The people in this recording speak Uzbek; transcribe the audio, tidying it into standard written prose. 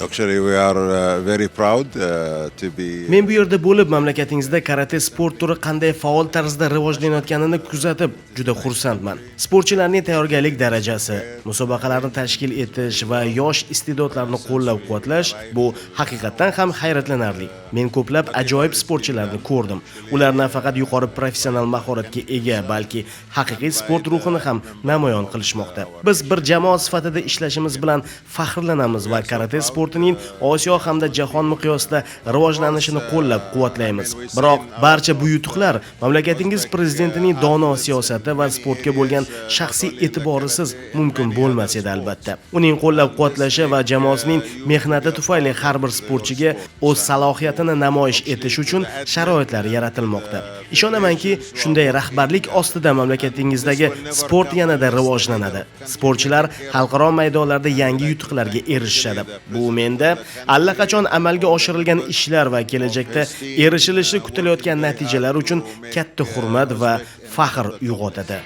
Actually, we are very proud to be. Men bu yerda bo'lib, mamlakatingizda karate sport turi qanday faol tarzda rivojlanayotganini kuzatib, juda xursandman. Sportchilarning tayyorgarlik darajasi, musobaqalarni tashkil etish va yosh iste'dodlarni qo'llab-quvvatlash bu haqiqatan ham hayratlanarli. Men ko'plab ajoyib sportchilarni ko'rdim. Ular nafaqat yuqori professional mahoratga ega, balki haqiqiy sport ruhini ham namoyon qilishmoqda. Biz bir jamoa sifatida ishlashimiz bilan faxrlanamiz va karate sportining Osiyo hamda jahon miqyosida rivojlanishini qo'llab-quvvatlaymiz. Biroq barcha bu yutuqlar mamlakatingiz prezidentining dono siyosati va sportga bo'lgan shaxsiy e'tiborisiz mumkin bo'lmas edi albatta. Uning qo'llab-quvvatlashi va jamoasining mehnati tufayli har bir sportchiga o'z salohiyatini namoyish etish uchun sharoitlar yaratilmoqda. Ishonamanki, shunday rahbarlik ostida mamlakatingizdagi sport yanada rivojlanadi. Sportchilar xalqaro maydonlarda yangi yutuqlarga erishishadi. Bu menda allaqachon amalga oshirilgan ishlar va kelajakda erishilishi kutilayotgan natijalar uchun katta hurmat va faxr uyg'otadi.